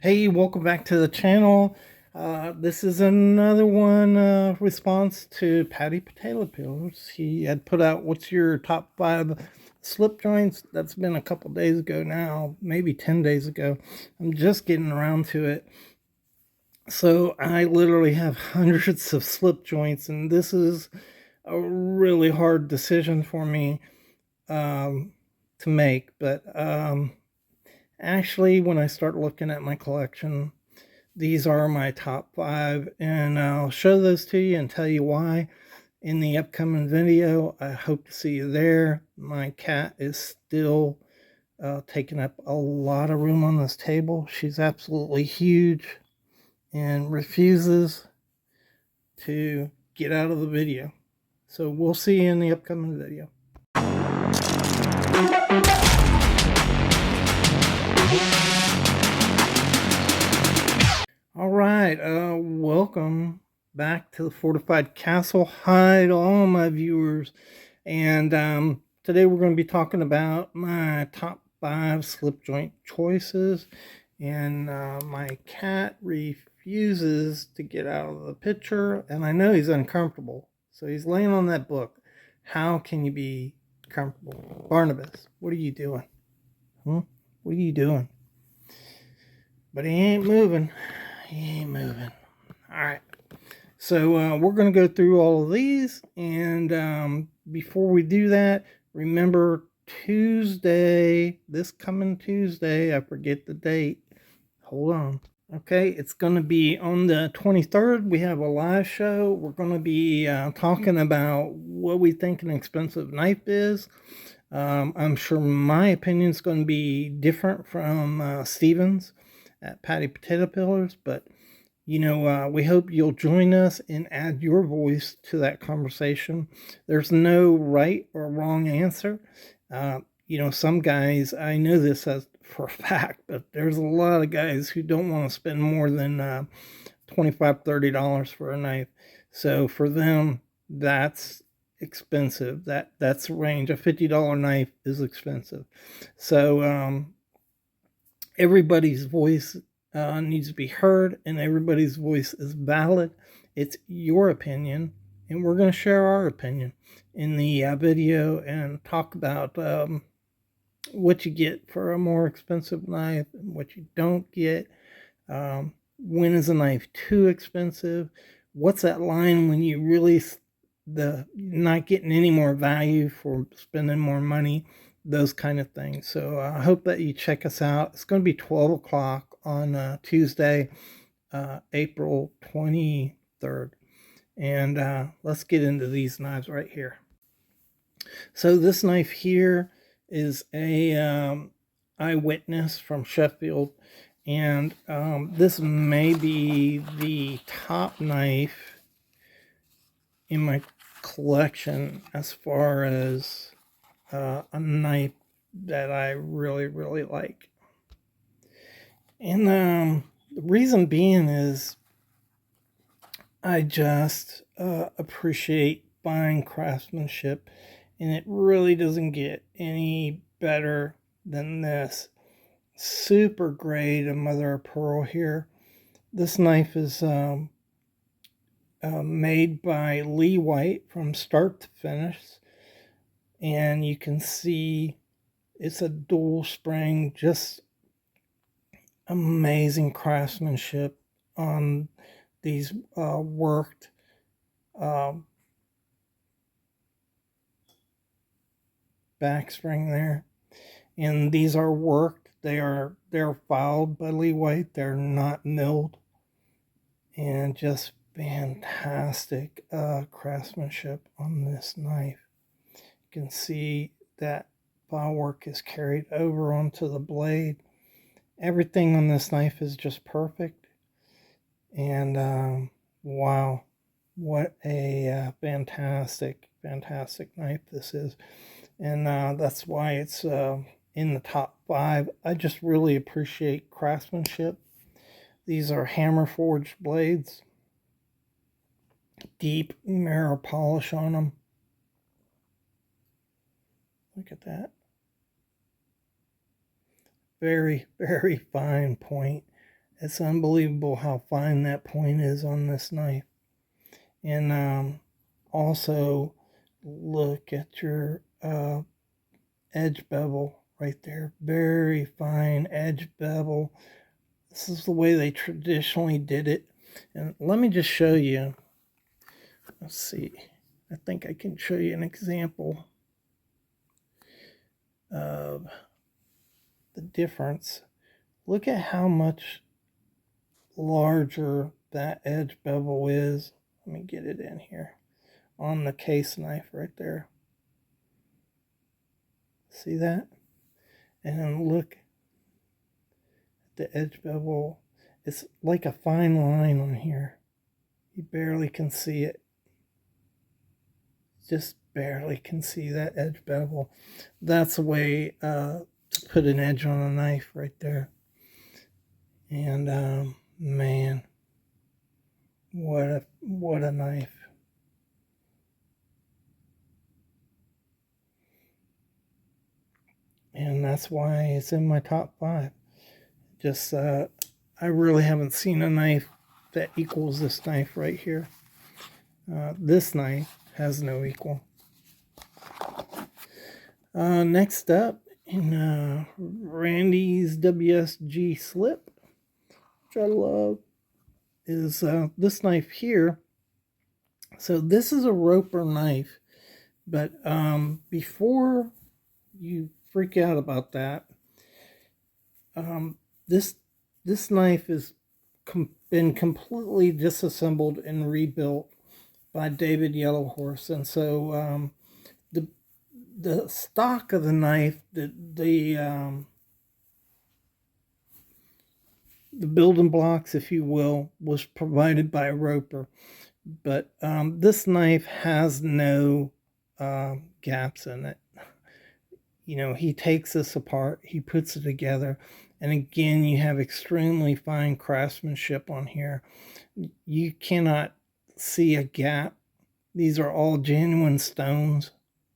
Hey, welcome back to the channel. This is another one response to Patty Potato Peelers. He had put out what's your top 5 slip joints. That's been a couple days ago now, maybe 10 days ago. I'm just getting around to it. So I literally have hundreds of slip joints, and this is a really hard decision for me to make. But actually, when I start looking at my collection, these are my top 5, and I'll show those to you and tell you why in the upcoming video. I hope to see you there. My cat is still taking up a lot of room on this table. She's absolutely huge and refuses to get out of the video. So we'll see you in the upcoming video. All right, welcome back to the Fortified Castle. Hi to all my viewers, and today we're going to be talking about my top 5 slip joint choices, and my cat refuses to get out of the picture, and I know he's uncomfortable, so he's laying on that book. How can you be comfortable? Barnabas, what are you doing? What are you doing? But he ain't moving. He ain't moving. All right. So we're going to go through all of these. And before we do that, remember Tuesday, this coming Tuesday, I forget the date. Hold on. Okay, it's going to be on the 23rd. We have a live show. We're going to be talking about what we think an expensive knife is. I'm sure my opinion is going to be different from Steven's at Patty Potato Peelers, but you know, we hope you'll join us and add your voice to that conversation. There's no right or wrong answer. You know, some guys, I know this as for a fact, but there's a lot of guys who don't want to spend more than $25, $30 for a knife. So for them, that's expensive. That's the range. A $50 knife is expensive. So everybody's voice needs to be heard, and everybody's voice is valid. It's your opinion, and we're going to share our opinion in the video and talk about what you get for a more expensive knife and what you don't get. When is a knife too expensive? What's that line when you really not getting any more value for spending more money? Those kind of things. So I hope that you check us out. It's going to be 12 o'clock on Tuesday, April 23rd. And let's get into these knives right here. So this knife here is a Eyewitness from Sheffield. And this may be the top knife in my collection as far as a knife that I really, really like. And the reason being is I just appreciate fine craftsmanship, and it really doesn't get any better than this. Super grade of mother of pearl here. This knife is made by Lee White from start to finish. And you can see it's a dual spring, just amazing craftsmanship on these worked back spring there. And these are worked. They're filed by Lee White. They're not milled. And just fantastic craftsmanship on this knife. You can see that file work is carried over onto the blade. Everything on this knife is just perfect. And wow, what a fantastic knife this is. And that's why it's in the top 5. I just really appreciate craftsmanship. These are hammer forged blades. Deep mirror polish on them. Look at that. Very, very fine point. It's unbelievable how fine that point is on this knife. And also look at your edge bevel right there. Very fine edge bevel. This is the way they traditionally did it. And let me just show you. Let's see. I think I can show you an example of the difference. Look at how much larger that edge bevel is. Let me get it in here on the case knife right there. See that? And then look at the edge bevel. It's like a fine line on here. You barely can see it. Just barely can see that edge bevel. That's a way to put an edge on a knife right there. And man, what a knife. And that's why it's in my top 5. Just I really haven't seen a knife that equals this knife right here. This knife has no equal. Next up in Randy's WSG Slip, which I love, is this knife here. So this is a roper knife, but before you freak out about that, this knife has been completely disassembled and rebuilt by David Yellowhorse, and so the stock of the knife, the building blocks, if you will, was provided by Roper, but this knife has no gaps in it. You know, he takes this apart, he puts it together, and again, you have extremely fine craftsmanship on here. You cannot see a gap. These are all genuine stones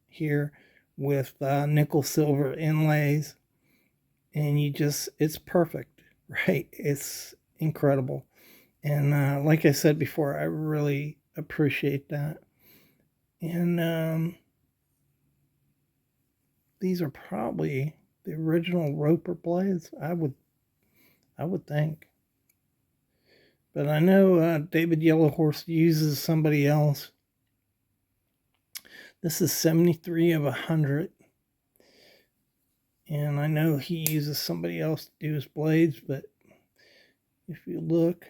here with nickel silver inlays, and it's perfect, right? It's incredible. And like I said before, I really appreciate that. And these are probably the original Roper blades, I would think. But I know David Yellowhorse uses somebody else. This is 73 of 100. And I know he uses somebody else to do his blades, but if you look,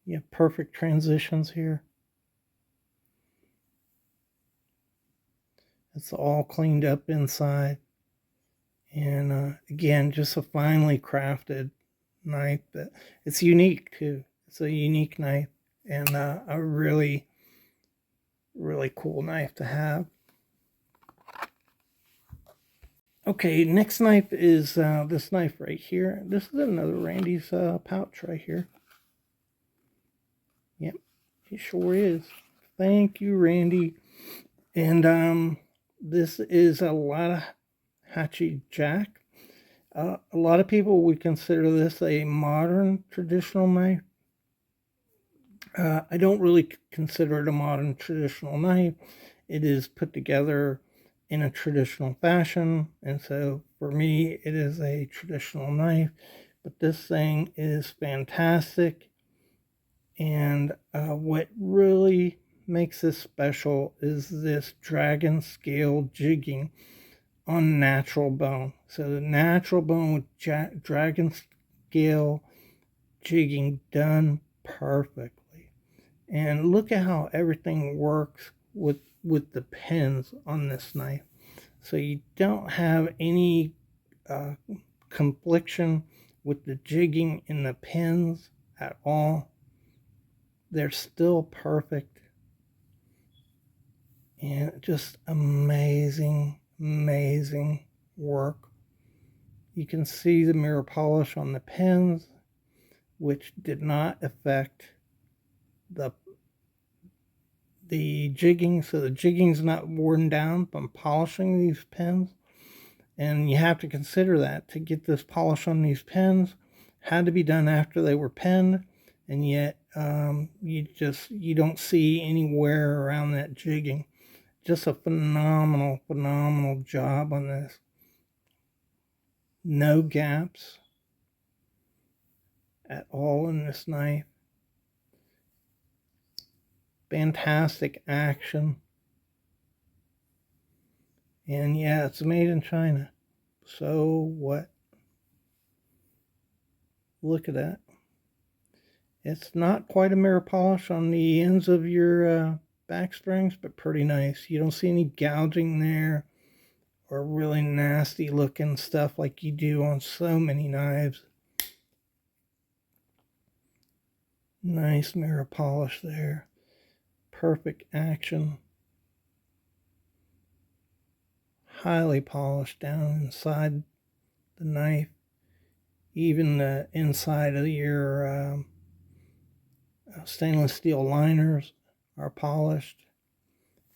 you have perfect transitions here. It's all cleaned up inside. And again, just a finely crafted knife. But it's unique too. It's a unique knife, and a really, really cool knife to have. Okay, next knife is this knife right here. This is another Randy's pouch right here. Yep, it sure is. Thank you, Randy. And this is a lot of Hatchy Jack. A lot of people would consider this a modern traditional knife. I don't really consider it a modern traditional knife. It is put together in a traditional fashion, and so for me, it is a traditional knife. But this thing is fantastic, and what really makes this special is this dragon scale jigging on natural bone. So the natural bone with dragon scale jigging done perfectly. And look at how everything works with the pins on this knife. So you don't have any confliction with the jigging in the pins at all. They're still perfect. And just amazing, amazing work. You can see the mirror polish on the pins, which did not affect the jigging. So the jigging's not worn down from polishing these pins. And you have to consider that to get this polish on these pins, had to be done after they were penned, and yet you don't see any wear around that jigging. Just a phenomenal job on this. No gaps at all in this knife. Fantastic action. And yeah, it's made in China. So what? Look at that. It's not quite a mirror polish on the ends of your back springs, but pretty nice. You don't see any gouging there or really nasty looking stuff like you do on so many knives. Nice mirror polish there. Perfect action. Highly polished down inside the knife. Even the inside of your stainless steel liners are polished.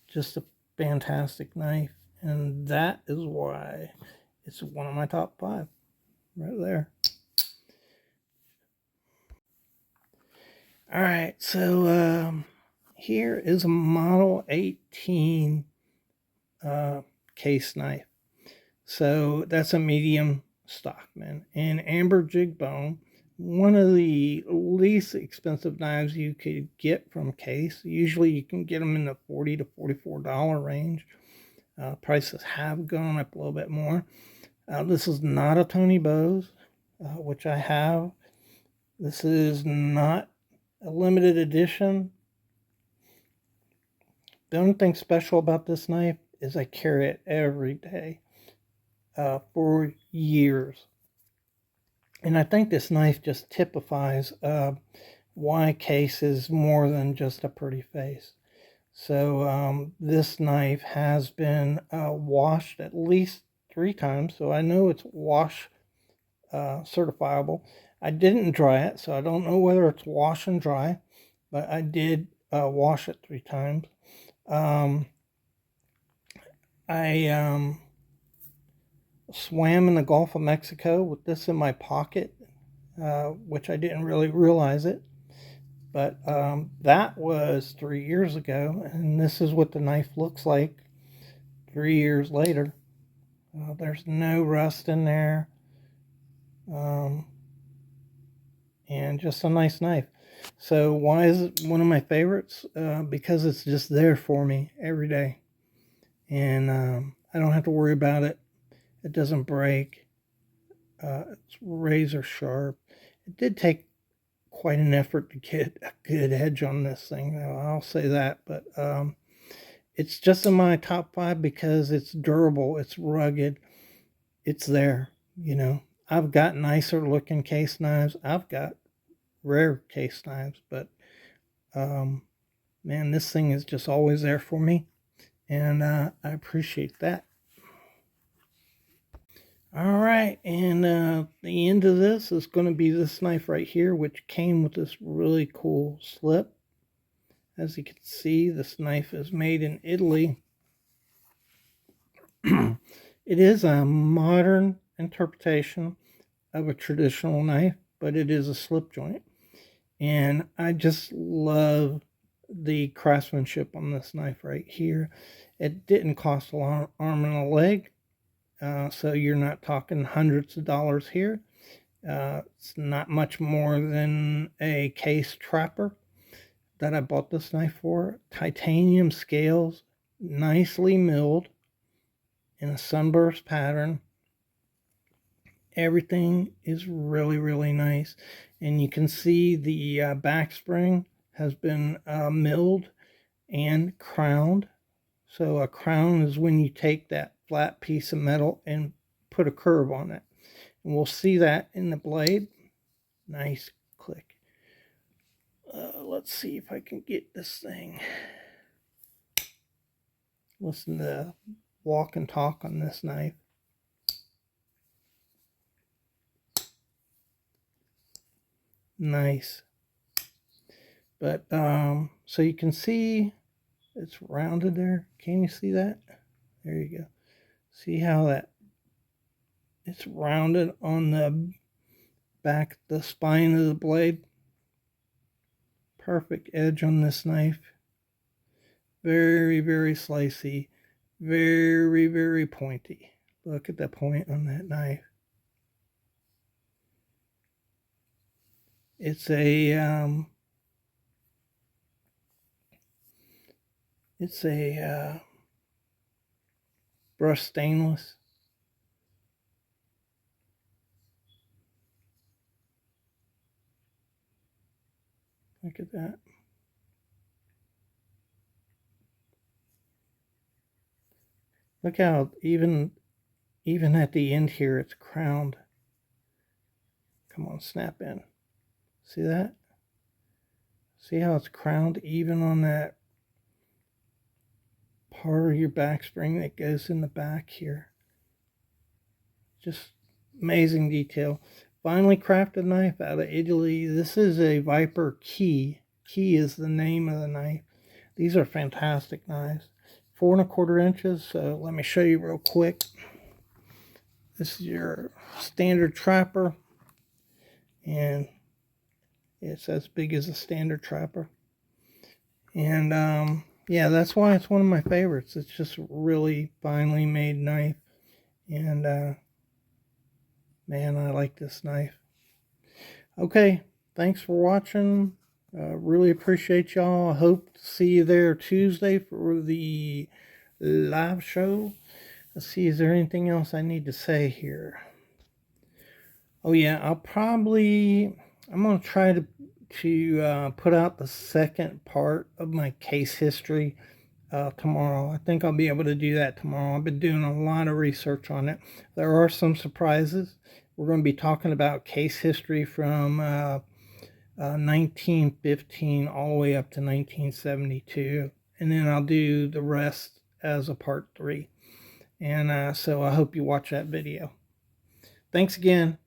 Just a fantastic knife. And that is why it's one of my top 5 right there. All right, so here is a Model 18 case knife. So that's a medium Stockman. And amber jig bone, one of the least expensive knives you could get from Case. Usually you can get them in the $40 to $44 range. Prices have gone up a little bit more. This is not a Tony Bose, which I have. This is not a limited edition. The only thing special about this knife is I carry it every day for years. And I think this knife just typifies why Case is more than just a pretty face. So this knife has been washed at least 3 times, so I know it's wash certifiable. I didn't dry it, so I don't know whether it's wash and dry, but I did wash it 3 times. I swam in the Gulf of Mexico with this in my pocket, which I didn't really realize it. But that was 3 years ago, and this is what the knife looks like 3 years later. There's no rust in there, and just a nice knife. So why is it one of my favorites? Because it's just there for me every day, and I don't have to worry about it. It doesn't break. It's razor sharp. It did take quite an effort to get a good edge on this thing, I'll say that, but it's just in my top 5 because it's durable, it's rugged, it's there. I've got nicer looking case knives, I've got rare case knives, but man, this thing is just always there for me, and I appreciate that. All right, and the end of this is going to be this knife right here, which came with this really cool slip. As you can see, this knife is made in Italy. It is a modern interpretation of a traditional knife, but it is a slip joint. And I just love the craftsmanship on this knife right here. It didn't cost an arm and a leg. So you're not talking hundreds of dollars here. It's not much more than a case trapper that I bought this knife for. Titanium scales, nicely milled in a sunburst pattern. Everything is really nice. And you can see the back spring has been milled and crowned. So a crown is when you take that flat piece of metal and put a curve on it. And we'll see that in the blade. Nice click. Let's see if I can get this thing. Listen to the walk and talk on this knife. Nice. But so you can see it's rounded there. Can you see that? There you go. See how that it's rounded on the back the spine of the blade. Perfect edge on this knife. Very, very slicey. Very, very pointy. Look at the point on that knife. It's a brushed stainless. Look at that. Look how even at the end here, it's crowned. Come on, snap in. See that? See how it's crowned even on that part of your back spring that goes in the back here. Just amazing detail. Finely crafted knife out of Italy. This is a Viper Key. Key is the name of the knife. These are fantastic knives. 4 1/4 inches. So let me show you real quick. This is your standard trapper, and it's as big as a standard trapper. And yeah, that's why it's one of my favorites. It's just a really finely made knife, and man, I like this knife. Okay, thanks for watching. Really appreciate y'all. I hope to see you there Tuesday for the live show. Let's see, is there anything else I need to say here? Oh yeah, I'm going to try to put out the second part of my case history tomorrow. I think I'll be able to do that tomorrow. I've been doing a lot of research on it. There are some surprises. We're going to be talking about case history from 1915 all the way up to 1972. And then I'll do the rest as a part 3. And so I hope you watch that video. Thanks again.